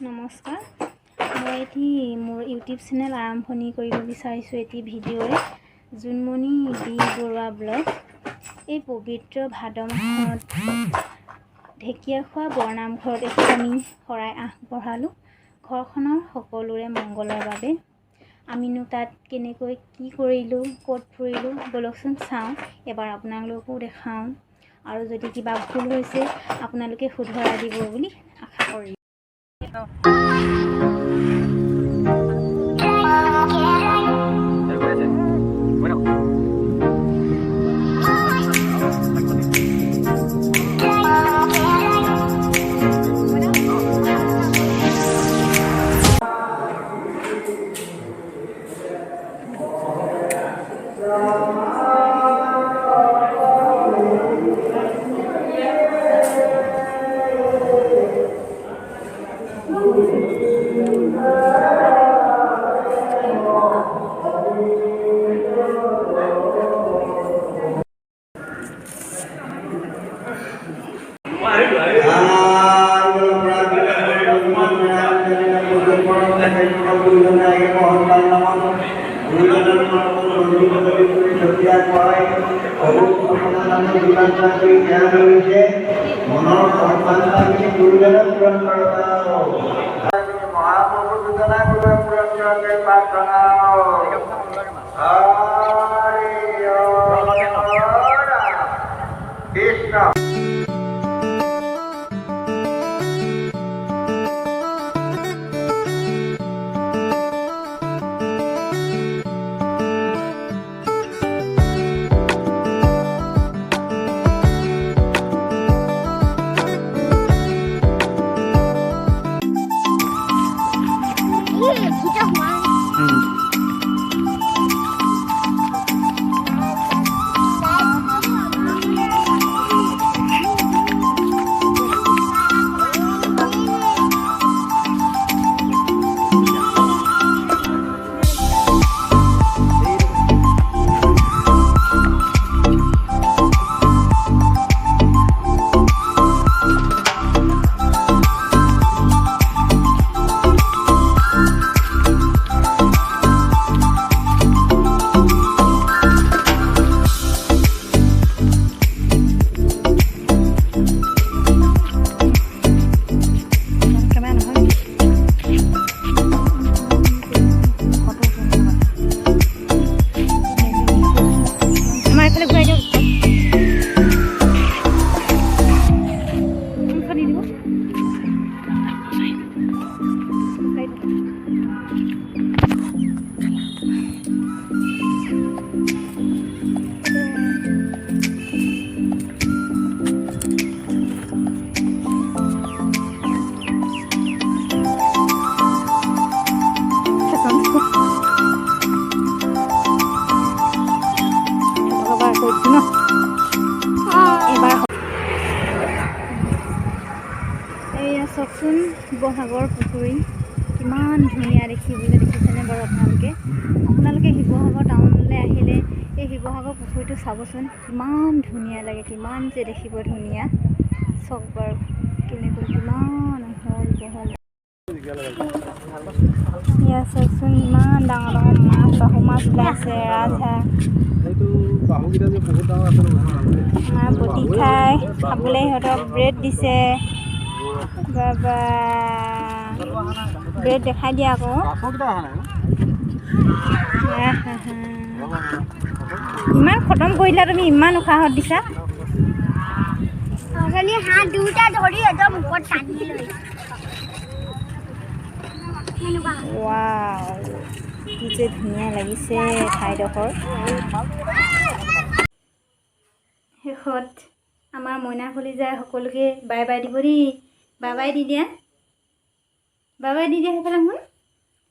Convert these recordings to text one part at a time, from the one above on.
নমস্কাৰ। মই এটি মোৰ ইউটিউব চেনেল আৰম্ভণি কৰিব বিচাৰিছোঁ এটি ভিডিঅ'ৰে জোনমণি বি বৰুৱা ব্লগ। এই পবিত্ৰ ভাদ মাহত ঢেকীয়াখোৱা বৰনামঘৰত এটি আমি শৰাই আগবঢ়ালোঁ ঘৰখনৰ সকলোৰে মংগলৰ বাবে। আমিনো তাত কেনেকৈ কি কৰিলোঁ, ক'ত ফুৰিলোঁ বলকচোন চাওঁ, এবাৰ আপোনালোককো দেখাওঁ, আৰু যদি কিবা ভুল হৈছে আপোনালোকে শুধৰাই দিব বুলি আশা কৰিলোঁ। চাওকচোন শিৱসাগৰ পুখুৰী কিমান ধুনীয়া দেখিবলৈ, দেখিছেনে বাৰু আপোনালোকে শিৱসাগৰ টাউনলৈ আহিলে এই শিৱসাগৰ পুখুৰীটো চাবচোন, কিমান ধুনীয়া লাগে, কিমান যে দেখিব ধুনীয়া। চাওক বাৰু কেনেকৈ কিমান হল বহল। ইয়াত চাওকচোন ইমান ডাঙৰ ডাঙৰ মাছ, বাহু মাছ ওলাইছে, ৰাজহাঁহ বটি খাই খাবলৈ সিহঁতক ব্ৰেড দিছে। বাবা ব্ৰেড দেখাই দিয়া আকৌ। ইমান খতম কৰিলা তুমি, ইমান উশাহত দিছা। হাত দুটা ধৰি একদম ওপৰত টানি লৈ। ৱাও কি যে ধুনীয়া লাগিছে ঠাইডোখৰ। শেষত আমাৰ মইনা কলিজাই সকলোকে বাই বাই দিব দেই। বাই বাই দি দিয়া, বাই বাই দি দিয়া সেইফালে শুন,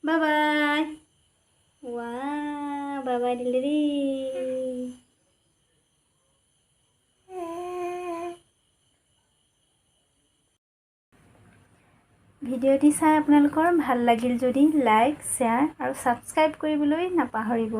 বাই বাই। ৱা বাই বাই দিলে দেই। ভিডিঅ'টি চাই আপোনালোকৰ ভাল লাগিল যদি লাইক, শ্বেয়াৰ আৰু ছাবস্ক্ৰাইব কৰিবলৈ নাপাহৰিব।